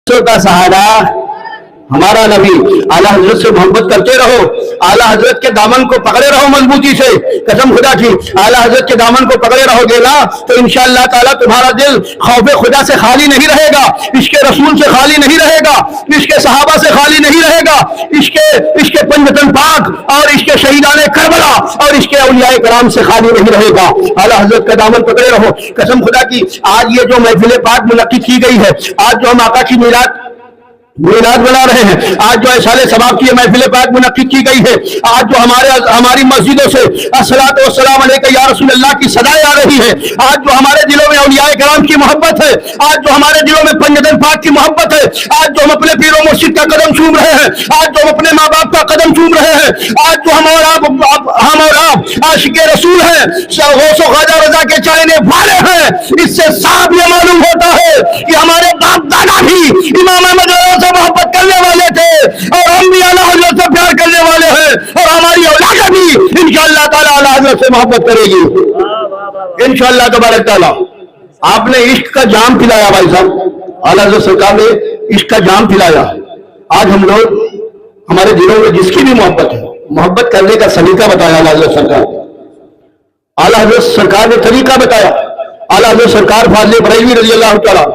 का सहारा हमारा नबी। आला हजरत से मोहब्बत करते रहो, आला हजरत के दामन को पकड़े रहो मजबूती से। कसम खुदा की, आला हजरत के दामन को पकड़े रहोगे ना तो इंशाअल्लाह ताला तुम्हारा दिल खौफे खुदा से खाली नहीं रहेगा, इसके रसूल से खाली नहीं रहेगा, इसके सहाबा से खाली नहीं रहेगा, इसके पंजतन पाक और इसके शहीदाने करबला और इसके औलियाए कराम से खाली नहीं रहेगा। आला हजरत का दामन पकड़े रहो। कसम खुदा की, आज ये जो महफिल पाक मुनक्किद की गई है, आज जो हम आका की मिलाद बना रहे हैं, आज जो साले सबाब की महफिल पाक मुनक्किद की गई है, आज जो हमारी मस्जिदों से अस्सलातु वस्सलाम अलैका या रसूल अल्लाह की सदाएं आ रही है, आज जो हमारे दिलों में औलियाए कराम की मोहब्बत है, आज जो हमारे दिलों में पंजतन पाक की मोहब्बत है, आज जो हम अपने पीरों मुर्शिद का कदम चूम रहे हैं, आज जो हम अपने माँ बाप का कदम चूम रहे हैं, आज जो हम और आप आशिके रसूल हैं, गौसो ख्वाजा रजा के चाहने वाले हैं, इससे साफ ये मालूम होता है कि हमारे बाप दादा भी इमाम अहमद से मोहब्बत करने वाले थे और हम भी आला हजरत से प्यार करने वाले हैं और हमारी औलाद भी इंशाअल्लाह ताला आला हजरत से मोहब्बत करेगी इंशाअल्लाह तबारक ताला। आपने इश्क का जाम पिलाया भाई साहब, आला हजरत सरकार ने इश्क का जाम पिलाया। आज हम लोग हमारे दिलों में जिसकी भी मोहब्बत है, मोहब्बत करने का सलीका बताया आला हजरत सरकार। आला हजरत सरकार ने तरीका बताया। आला हजरत सरकार फाज़िल बरेलवी रज़ी अल्लाह ताला,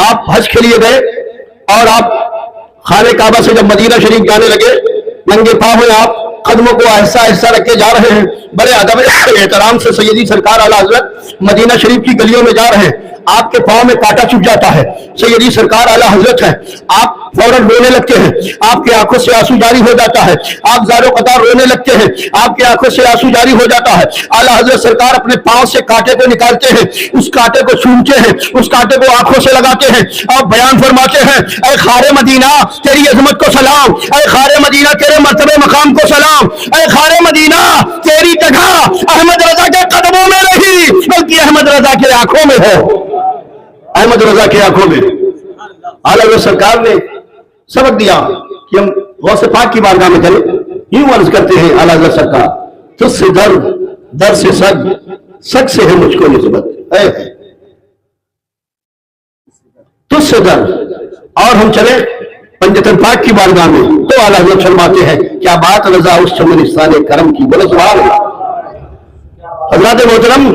आप हज के लिए गए और आप खाने काबा से जब मदीना शरीफ जाने लगे, नंगे पांव में आप कदमों को आहिस्ता आहिस्ता रख के जा रहे हैं, बड़े अदब एहतराम से सैयदी सरकार आला हजरत मदीना शरीफ की गलियों में जा रहे हैं, आपके पांव में कांटा चुभ जाता है, सैयदी सरकार आला हजरत है, आप फौरन रोने लगते हैं, आपकी आंखों से आंसू जारी हो जाता है, आप ज़ारो कतार रोने लगते हैं, आपकी आंखों से आंसू जारी हो जाता है। आला हजरत सरकार अपने पांव से कांटे को निकालते हैं, उस कांटे को छूमते हैं, उस कांटे को आंखों से लगाते हैं और बयान फरमाते हैं, ऐ खारे मदीना तेरी अजमत को सलाम, ऐ खारे मदीना तेरे मर्तबे मकाम को सलाम, ऐ खारे मदीना तेरी जगह अहमद रजा के कदमों में नहीं बल्कि अहमद रजा के आंखों में है, अहमद रजा की आंखों में। आला हजरत सरकार ने सबक दिया कि हम गौसे पाक की बारगाह में चले। यूं अर्ज करते हैं आला हजरत सरकार, तुझसे दर से सग से है मुझको निस्बत, तुझसे दर। और हम चले पंजतन पाक की बारगाह में, तो आला हजरत फरमाते हैं, क्या बात रजा उस चमनिस्तान करम की। बोलो सुभान अल्लाह। हजरत मोहतरम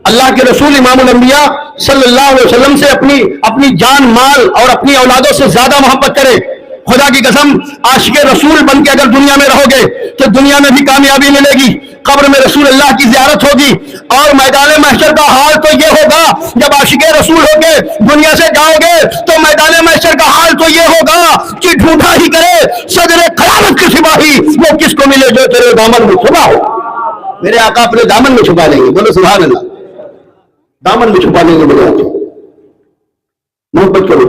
अल्लाह के रसूल इमामुल अंबिया सल्लल्लाहु अलैहि वसल्लम से अपनी जान माल और अपनी औलादों से ज्यादा मोहब्बत करे। खुदा की कसम, आशिक रसूल बन के अगर दुनिया में रहोगे तो दुनिया में भी कामयाबी मिलेगी, कब्र में रसूल अल्लाह की ज़ियारत होगी और मैदान महशर का हाल तो ये होगा, जब आशिक रसूल होके दुनिया से जाओगे तो मैदान महशर का हाल तो ये होगा कि ढूंढा ही करे सदरे क़यामत के सिपाही, वो किसको मिले जो तेरे दामन में छुपा हो। मेरे आका अपने दामन में छुपा लेंगे। बोलो सुभान अल्लाह। दामन में छुपा लेंगे मेरे आका। मोहब्बत करो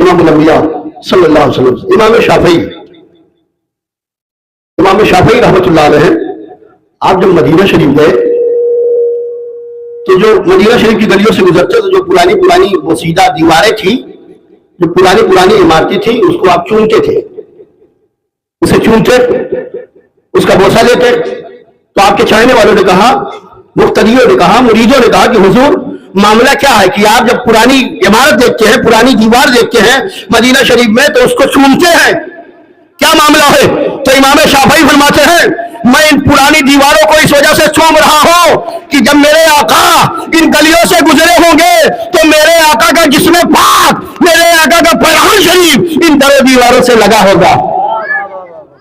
इमामुल अंबिया सल्लल्लाहु अलैहि वसल्लम। इमाम शाफई रहमतुल्लाह अलैह, आप जब मदीना शरीफ गए तो जो मदीना शरीफ की गलियों से गुजरते तो जो पुरानी वो सीधा दीवारें थी, जो पुरानी इमारतें थी, उसको आप चूमते थे, उसे चूमते, उसका बोसा लेते। तो आपके चाहने वालों ने कहा, मुख्तदियों ने कहा, मुरीदों ने कहा कि हुजूर मामला क्या है कि आप जब पुरानी इमारत देखते हैं, पुरानी दीवार देखते हैं मदीना शरीफ में तो उसको चूमते हैं, क्या मामला है। तो इमाम शाफई फरमाते हैं, मैं इन पुरानी दीवारों को इस वजह से चूम रहा हूं कि जब मेरे आका इन गलियों से गुजरे होंगे तो मेरे आका का जिस्म पाक, मेरे आका का पैगाम शरीफ इन दरो दीवारों से लगा होगा।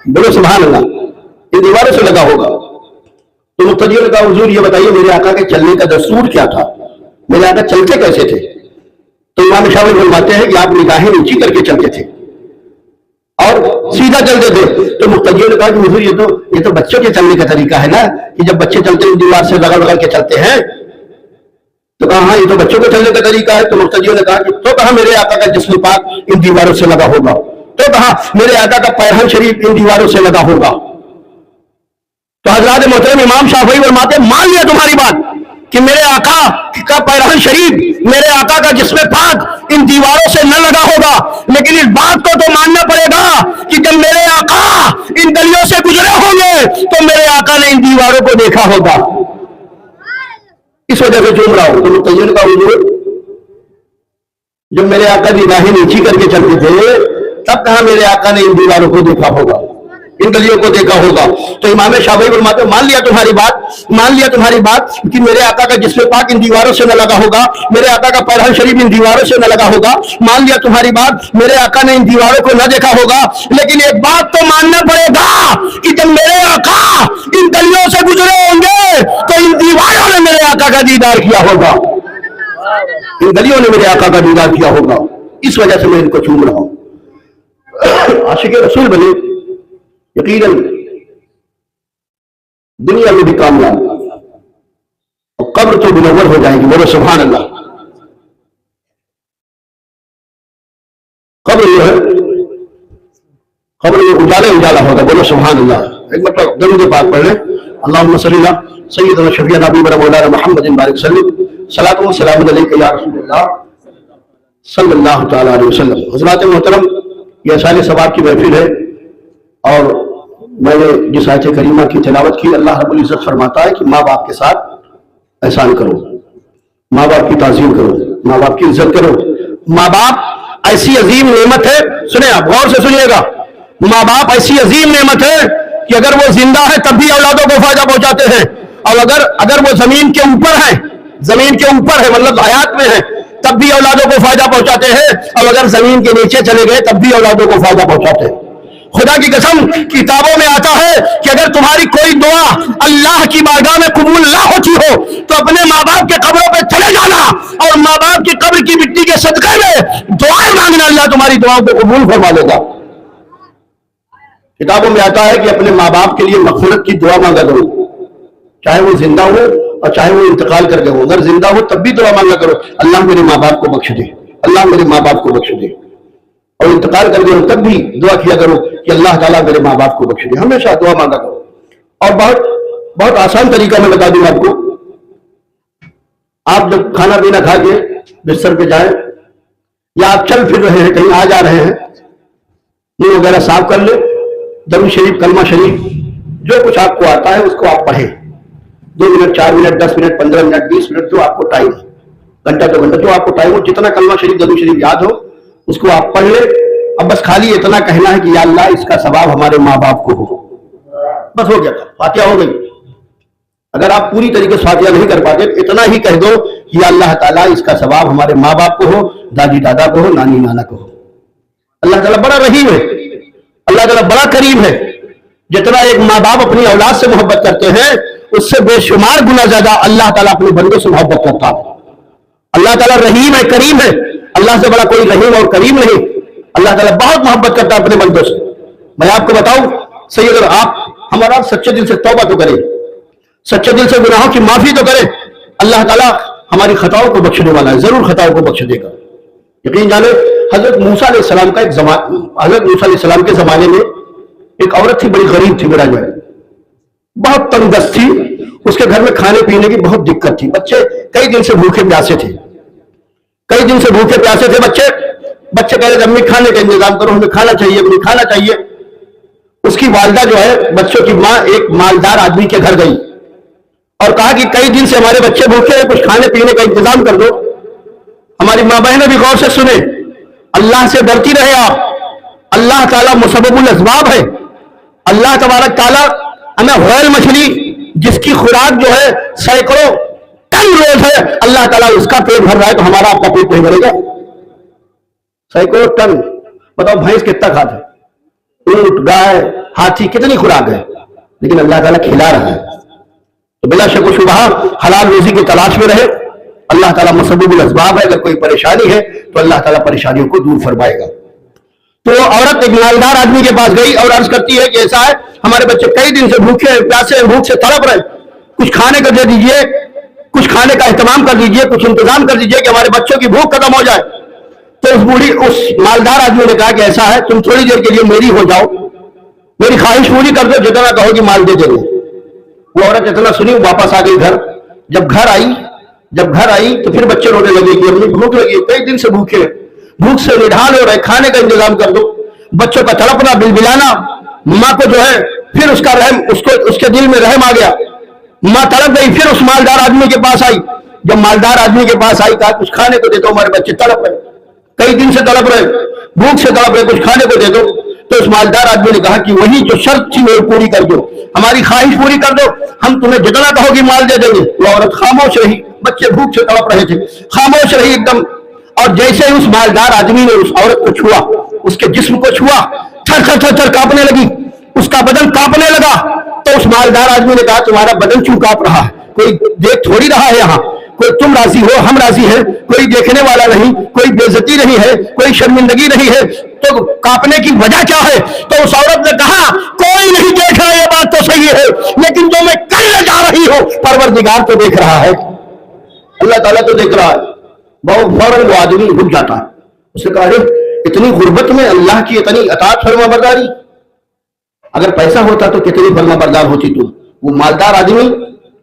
बोलो सुभान अल्लाह। इन दीवारों से लगा होगा। तो मुख्तदियों ने कहा, हुजूर ये बताइए मेरे आका के चलने का दस्तूर क्या था, मेरे आका चलते कैसे थे। तो इमाम शाफई फरमाते हैं कि आप निगाहें नीची करके चलते थे और सीधा चलते थे। तो मुख्तदियों ने कहा कि हुजूर ये तो बच्चों के चलने का तरीका है ना, कि जब बच्चे चलते हैं दीवार से रगड़ के चलते हैं। तो कहा हाँ, ये तो बच्चों के चलने का तरीका है। तो मुख्तदियों ने कहा कि तो कहा मेरे आका का जिस्म पाक इन दीवारों से लगा होगा, तो कहा मेरे आका का पैरहन शरीफ इन दीवारों से लगा होगा। तो हजरत मोहतरम इमाम शाफई फरमाते, मान लिया तुम्हारी बात कि मेरे आका का पैरहन शरीफ, मेरे आका का जिस्म पाक इन दीवारों से न लगा होगा, लेकिन इस बात को तो मानना पड़ेगा कि जब मेरे आका इन गलियों से गुजरे होंगे तो मेरे आका ने इन दीवारों को देखा होगा, इस वजह से चूम रहा हूं। तो मुख्तदियों का हुजूर جب میرے آقا نگاہیں نیچی کر کے چلتے تھے تب کہاں میرے آقا نے ان دیواروں کو دیکھا ہوگا، ان گلیوں کو دیکھا ہوگا؟ تو امام شافعی فرماتے ہیں مان لیا تمہاری بات کہ میرے آقا کا جسم پاک ان دیواروں سے نہ لگا ہوگا، میرے آقا کا پیرہن شریف ان دیواروں سے نہ لگا ہوگا، مان لیا تمہاری بات میرے آقا نے ان دیواروں کو نہ دیکھا ہوگا، لیکن ایک بات تو ماننا پڑے گا کہ جب میرے آقا ان گلیوں سے گزرے ہوں گے تو ان دیواروں نے میرے آقا کا دیدار کیا ہوگا، ان گلیوں نے میرے آقا کا دیدار کیا ہوگا، اس وجہ سے میں ان کو چوم رہا ہوں۔ عاشق رسول بنے، یقیناً دنیا میں بھی کامیاب اور قبر تو منور ہو جائیں گی، بولو سبحان اللہ۔ قبر یہ ہے، قبر یہ اجالا ہوگا، بولو سبحان اللہ۔ ایک مطلب درود پاک پڑھ لیں، اللہم صلی اللہ سیدنا شفیعنا حبیبنا مولانا محمد بارک وسلم، صلاۃ و سلام علیک یا رسول اللہ صلی اللہ تعالی علیہ وسلم۔ حضرات محترم، یہ سال ثواب کی محفل ہے اور میں نے جس آیت کریمہ کی تلاوت کی، اللہ رب العزت فرماتا ہے کہ ماں باپ کے ساتھ احسان کرو، ماں باپ کی تعظیم کرو، ماں باپ کی عزت کرو۔ ماں باپ ایسی عظیم نعمت ہے، سنیں آپ غور سے سنیے گا، ماں باپ ایسی عظیم نعمت ہے کہ اگر وہ زندہ ہے تب بھی اولادوں کو فائدہ پہنچاتے ہیں، اور اگر وہ زمین کے اوپر ہے مطلب حیات میں ہے تب بھی اولادوں کو فائدہ پہنچاتے ہیں، اور اگر زمین کے نیچے چلے گئے تب بھی اولادوں کو فائدہ پہنچاتے ہیں۔ خدا کی قسم، کتابوں میں آتا ہے کہ اگر تمہاری کوئی دعا اللہ کی بارگاہ میں قبول نہ ہوتی ہو تو اپنے ماں باپ کے قبروں پہ چلے جانا اور ماں باپ کی قبر کی مٹی کے صدقے میں دعائیں مانگنا، اللہ تمہاری دعاؤں کو قبول فرما لے گا۔ کتابوں میں آتا ہے کہ اپنے ماں باپ کے لیے مغفرت کی دعا مانگا کرو، چاہے وہ زندہ ہو اور چاہے وہ انتقال کر کے ہو، اگر زندہ ہو تب بھی دعا مانگا کرو، اللہ میرے ماں باپ کو بخش دے، اللہ میرے ماں باپ کو بخش دے، اور انتقال کر کے ہو تب بھی دعا کیا کرو کہ اللہ تعالیٰ میرے ماں باپ کو بخش دے، ہمیشہ دعا مانگا کرو۔ اور بہت آسان طریقہ میں بتا دوں آپ کو، آپ جب کھانا پینا کھا کے بستر پہ جائیں یا آپ چل پھر رہے ہیں کہیں آ جا رہے ہیں، منہ وغیرہ صاف کر لیں، درود شریف کلمہ شریف جو کچھ آپ کو آتا ہے اس کو آپ پڑھیں، 2 minute 4 minute 10 minute 15 minute 20 minute جو آپ کو ٹائم ہے، گھنٹہ 2 گھنٹہ جو آپ کو ٹائم ہو، جتنا کلمہ شریف درود شریف یاد ہو اس کو آپ پڑھ لیں۔ اب بس خالی اتنا کہنا ہے کہ یا اللہ اس کا ثواب ہمارے ماں باپ کو ہو، بس ہو گیا تھا، فاتحہ ہو گئی۔ اگر آپ پوری طریقے سے فاتحہ نہیں کر پاتے اتنا ہی کہہ دو کہ یا اللہ تعالیٰ اس کا ثواب ہمارے ماں باپ کو ہو، دادی دادا کو ہو، نانی نانا کو ہو۔ اللہ تعالیٰ بڑا رحیم ہے، اللہ تعالیٰ بڑا کریم ہے، جتنا ایک ماں باپ اپنی اولاد سے محبت کرتے ہیں اس سے بے شمار گنا زیادہ اللہ تعالیٰ اپنے بندوں سے محبت کرتا ہے۔ اللہ تعالیٰ رحیم ہے، کریم ہے، اللہ سے بڑا کوئی رحیم اور کریم نہیں۔ اللہ تعالیٰ بہت محبت کرتا ہے اپنے بندوں سے۔ میں آپ کو بتاؤں صحیح، اگر آپ ہمارا سچے دل سے توبہ تو کریں، سچے دل سے گناہوں کی معافی تو کریں، اللہ تعالیٰ ہماری خطاؤں کو بخشنے والا ہے، ضرور خطاؤں کو بخش دے گا۔ یقین جانے حضرت موسیٰ علیہ السلام کا حضرت موسیٰ علیہ السلام کے زمانے میں ایک عورت تھی، بڑی غریب تھی، میرا جو ہے بہت تنگ دست تھی، اس کے گھر میں کھانے پینے کی بہت دقت تھی، بچے کئی دن سے بھوکے پیاسے تھے، بچے کہہ رہے تھے امی کھانے کا انتظام کرو، ہمیں کھانا چاہیے، امی کھانا چاہیے۔ اس کی والدہ جو ہے بچوں کی ماں ایک مالدار آدمی کے گھر گئی اور کہا کہ کئی دن سے ہمارے بچے بھوکے ہیں، کچھ کھانے پینے کا انتظام کر دو۔ ہماری ماں بہنیں بھی غور سے سنیں، اللہ سے ڈرتی رہے آپ، اللہ تعالیٰ مسبب الاسباب ہے۔ اللہ تبارک تعالیٰ ہمیں ہوئل مچھلی جس کی خوراک جو ہے سینکڑوں ٹن روز ہے، اللہ تعالیٰ اس کا پیٹ بھر رہا ہے تو ہمارا آپ کا پیٹ نہیں بھرے گا؟ سینکڑوں ٹن، بتاؤ بھینس کتنا کھاتا ہے، اونٹ گائے ہاتھی کتنی خوراک ہے، لیکن اللہ تعالیٰ کھلا رہا ہے۔ تو بلا شک و شبہ حلال روزی کی تلاش میں رہے، اللہ تعالیٰ مسبب الاسباب ہے، اگر کوئی پریشانی ہے تو اللہ تعالیٰ پریشانیوں کو دور فرمائے گا۔ تو وہ عورت ایک مالدار آدمی کے پاس گئی اور عرض کرتی ہے کہ ایسا ہے ہمارے بچے کئی دن سے بھوکے ہیں، پیاسے ہیں، بھوک سے تڑپ رہے، کچھ کھانے کو دے دیجئے، کچھ کھانے کا اہتمام کر دیجئے، کچھ انتظام کر دیجئے کہ ہمارے بچوں کی بھوک ختم ہو جائے۔ تو اس مالدار آدمی نے کہا کہ ایسا ہے تم تھوڑی دیر کے لیے میری ہو جاؤ، میری خواہش پوری کر دو، جتنا کہو گی مال دے دیں گے۔ وہ عورت اتنا سنی واپس آ گئی گھر۔ جب گھر آئی تو پھر بچے رونے لگے کہ امی بھوک لگی، کئی دن سے بھوکے، بھوک سے نڈھال ہو رہے، کھانے کا انتظام کر دو۔ بچوں کا تڑپنا بلبلانا، ماں کو جو ہے پھر اس کا رحم، اس کے دل میں رحم آ گیا، ماں تڑپ گئی، پھر اس مالدار آدمی کے پاس آئی۔ جب مالدار آدمی کے پاس آئی کہا کچھ کھانے کو دیتا ہوں، ہمارے بچے تڑپ رہے۔ कई दिन से तड़प रहे, भूख से तड़प रहे, कुछ खाने को दे दो। तो उस मालदार आदमी ने कहा कि वही जो शर्त थी वो पूरी कर दो, हमारी ख्वाहिश पूरी कर दो, हम तुम्हें जितना कहोगी माल दे देंगे। वो औरत खामोश रही, बच्चे भूख से तड़प रहे थे, खामोश रही एकदम। और जैसे ही उस मालदार आदमी ने उस औरत को छुआ, उसके जिस्म को छुआ, थर थर थर थर कांपने लगी, उसका बदन कांपने लगा। तो उस मालदार आदमी ने कहा तुम्हारा बदन क्यों कांप रहा है, कोई देख थोड़ी रहा है यहाँ, कोई तुम राजी हो हम राजी है, कोई देखने वाला नहीं, कोई बेइज्जती नहीं है, कोई शर्मिंदगी नहीं है, तो कांपने की वजह क्या है? तो उस औरत ने कहा कोई नहीं देख रहा, ये बात तो सही है, लेकिन जो मैं करने जा रही हूं परवरदिगार तो देख रहा है, अल्लाह ताला तो देख रहा है। बहुत फौरन वो आदमी रुक जाता है। उसने कहा अरे इतनी गुर्बत में अल्लाह की इतनी अताअत फरमाबरदारी, अगर पैसा होता तो कितनी फरमाबरदार होती तुम। वो मालदार आदमी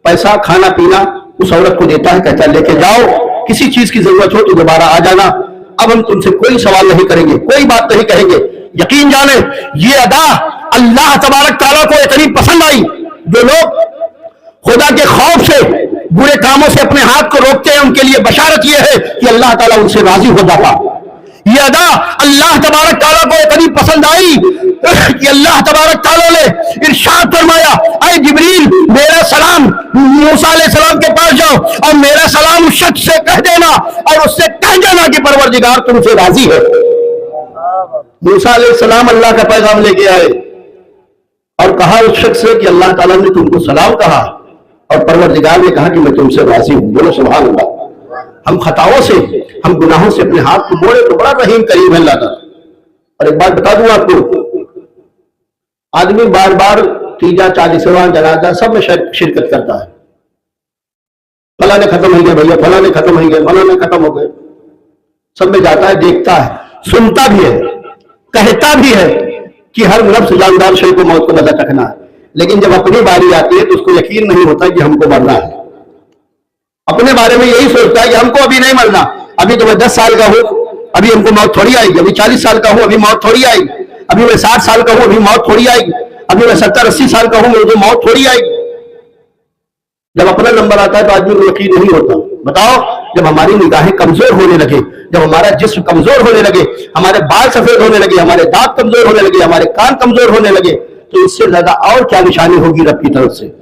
पैसा खाना पीना उस औरत को देता है, कहता है लेके जाओ, किसी चीज की जरूरत हो तो दोबारा आ जाना, अब हम तुमसे कोई सवाल नहीं करेंगे, कोई बात नहीं कहेंगे। यकीन जाने ये अदा अल्लाह तबारक तआला को इतनी पसंद आई। जो लोग खुदा के खौफ से बुरे कामों से अपने हाथ को रोकते हैं, उनके लिए बशारत यह है कि अल्लाह ताला उनसे राजी हो जाता। ये अदा अल्लाह तबारक तआला को इतनी पसंद आई कि अल्लाह तबारक तआला ने इरशाद फरमाया, ऐ जिब्रील मेरा सलाम मूसा अलैहिस्सलाम के पास जाओ और मेरा सलाम उस शख्स से कह देना और उससे कह देना कि परवरदिगार तुमसे राजी है। मूसा अलैहिस्सलाम अल्लाह का पैगाम लेके आए और कहा उस शख्स से कि अल्लाह ताला ने तुमको सलाम कहा और परवरदिगार ने कहा कि मैं तुमसे राजी हूं। बोलो सुभान अल्लाह। हम खताओं से, हम गुनाहों से अपने हाथ को मोड़े तो बड़ा रहीम करीम है अल्लाह ताला। और एक बात बता दूं आपको, आदमी बार बार तीजा 40वां जनाजा सब में शिरकत करता है। फला ने खत्म हो गए भैया, फला ने खत्म हो गए, फला ने खत्म हो गए, सब में जाता है, देखता है, सुनता भी है, कहता भी है कि हर नफ्स जानदार शय को मौत को मजा चखना है, लेकिन जब अपनी बारी आती है तो उसको यकीन नहीं होता कि हमको मरना है। अपने बारे में यही सोचता है कि हमको अभी नहीं मरना, अभी तो मैं 10 साल का हूं, अभी हमको मौत थोड़ी आएगी, अभी 40 साल का हूं, अभी मौत थोड़ी आएगी, अभी मैं 60 साल का हूं, अभी मौत थोड़ी आएगी, अभी मैं 70-80 साल का हूं, मुझे मौत थोड़ी आएगी। जब अपना नंबर आता है तो आदमी को यकीन नहीं होता। बताओ, जब हमारी निगाहें कमजोर होने लगे, जब हमारा जिस्म कमजोर होने लगे, हमारे बाल सफेद होने लगे, हमारे दांत कमजोर होने लगे, हमारे कान कमजोर होने लगे, तो इससे ज्यादा और क्या निशानी होगी रब की तरफ से?